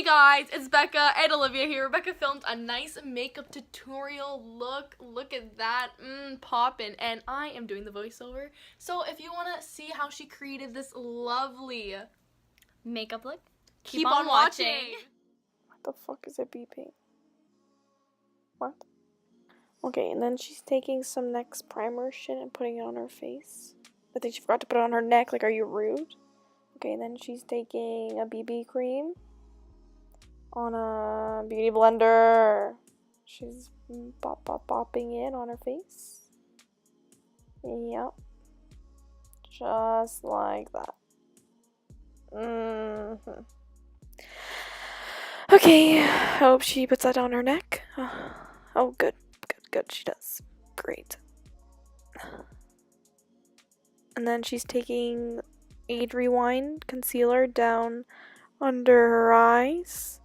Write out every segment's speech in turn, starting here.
Hey guys, it's Becca and Olivia here. Rebecca filmed a nice makeup tutorial. Look at that, poppin', and I am doing the voiceover. So if you want to see how she created this lovely makeup look, keep on watching. What the fuck is it beeping? What? Okay, and then she's taking some NYX primer shit and putting it on her face. I think she forgot to put it on her neck. Like, are you rude? Okay, and then she's taking a BB cream on a beauty blender. She's bopping it on her face. Yep. Just like that. Okay, I hope she puts that on her neck. Oh, good. She does. Great. And then she's taking Age Rewind concealer down under her eyes,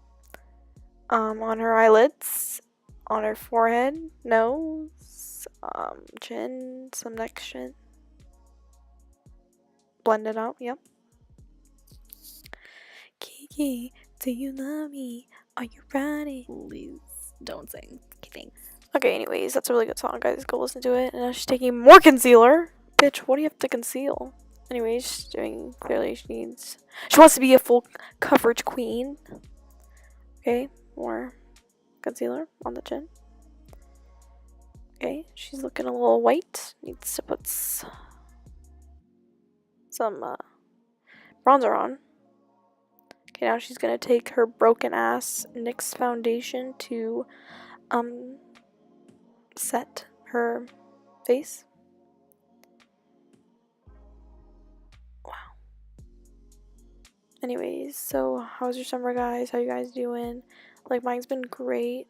on her eyelids, on her forehead, nose, chin, some neck chin. Blend it out, yep. Kiki, do you love me? Are you ready? please don't sing. Okay, thanks. Okay, anyways, that's a really good song, guys. Go listen to it. And now she's taking more concealer. Bitch, what do you have to conceal? Anyways, she's doing, clearly she wants to be a full coverage queen. Okay, more concealer on the chin. Okay, she's looking a little white. Needs to put some bronzer on. Okay, now she's gonna take her broken ass NYX foundation to set her face. Wow. Anyways, so how's your summer, guys? How you guys doing? Like, mine's been great.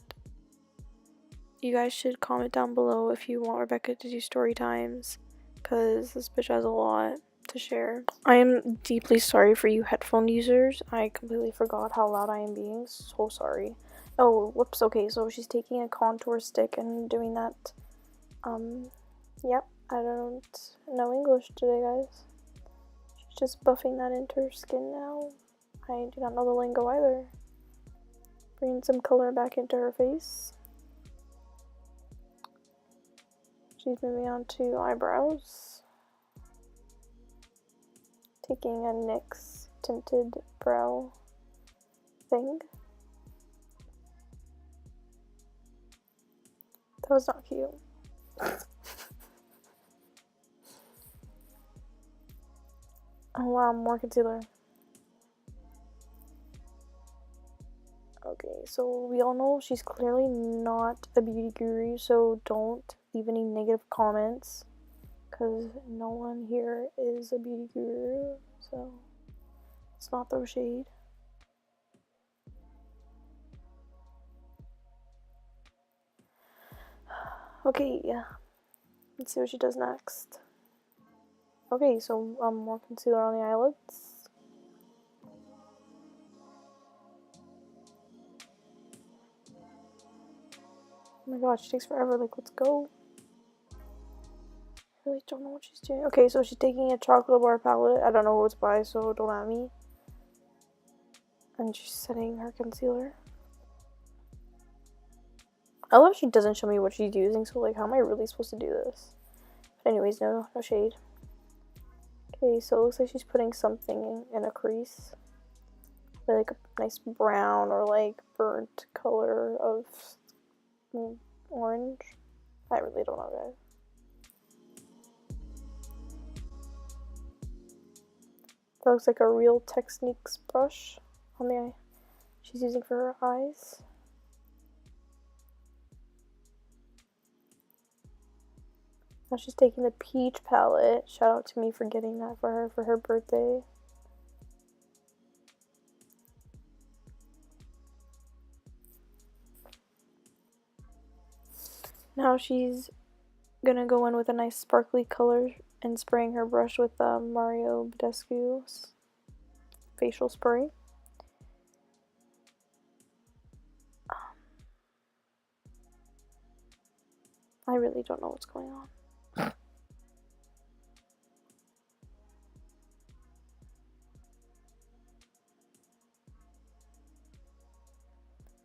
You guys should comment down below if you want Rebecca to do story times, because this bitch has a lot to share. I am deeply sorry for you headphone users. I completely forgot how loud I am being. So sorry. Oh, whoops. Okay, so she's taking a contour stick and doing that. Yep. I don't know English today, guys. She's just buffing that into her skin now. I do not know the lingo either. Bringing some color back into her face. She's moving on to eyebrows. Taking a NYX tinted brow thing. That was not cute. Oh wow, more concealer. Okay, so we all know she's clearly not a beauty guru, so don't leave any negative comments, because no one here is a beauty guru, so let's not throw shade. Okay, let's see what she does next. Okay, so more concealer on the eyelids. Oh my god, she takes forever. Like, let's go. I really don't know what she's doing. Okay, so she's taking a chocolate bar palette. I don't know who it's by, so don't at me. And she's setting her concealer. I love she doesn't show me what she's using, so like, how am I really supposed to do this? But anyways, no shade. Okay, so it looks like she's putting something in a crease. Like a nice brown or like burnt color of orange. I really don't know, guys. That looks like a Real Techniques brush on the eye she's using for her eyes. Now she's taking the peach palette. Shout out to me for getting that for her birthday. Now she's gonna go in with a nice sparkly color and spraying her brush with Mario Badescu's facial spray. I really don't know what's going on.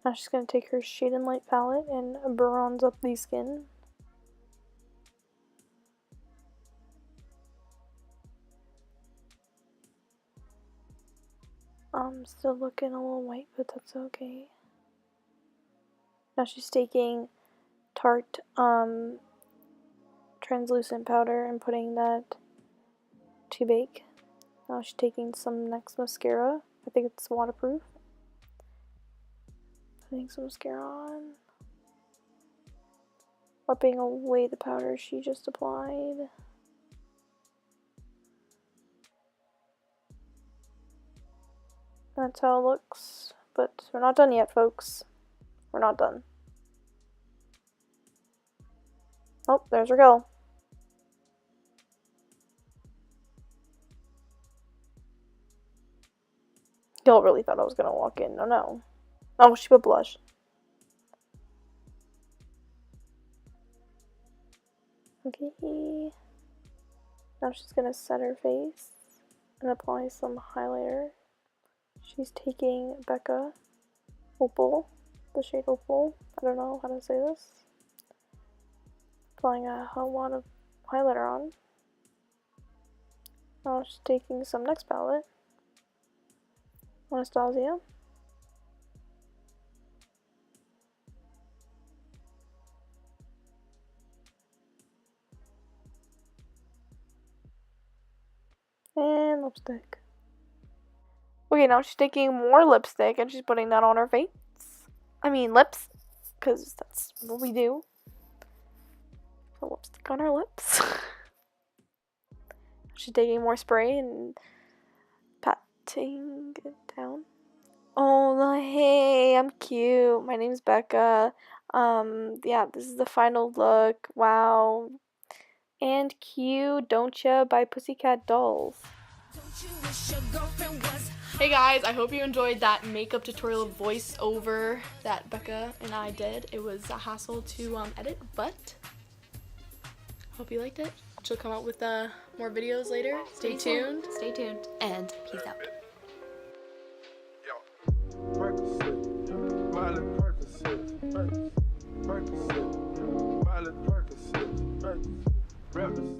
Now she's gonna take her Shade and Light palette and bronze up the skin. I'm still looking a little white, but that's okay. Now she's taking Tarte translucent powder and putting that to bake. Now she's taking some NYX mascara. I think it's waterproof. Putting some mascara on. Wiping away the powder she just applied. That's how it looks. But we're not done yet, folks. We're not done. Oh, there's her girl. Y'all really thought I was gonna walk in. Oh no. Oh, she put blush. Okay. Now she's gonna set her face and apply some highlighter. She's taking Becca Opal, the shade Opal. I don't know how to say this. Applying a whole lot of highlighter on. Now she's taking some NYX palette. Anastasia. And lipstick. Okay, now she's taking more lipstick and she's putting that on her face. I mean lips, because that's what we do. Put lipstick on her lips. She's taking more spray and patting it down. Oh, hey, I'm cute. My name's Becca. Yeah, this is the final look. Wow. And cute, don't ya, by Pussycat Dolls. Hey guys, I hope you enjoyed that makeup tutorial voiceover that Becca and I did. It was a hassle to edit, but hope you liked it. She'll come out with more videos later. Stay tuned. Stay tuned. And peace out. Percocet, Miley Percocet, Percocet, Miley Percocet, Rappers.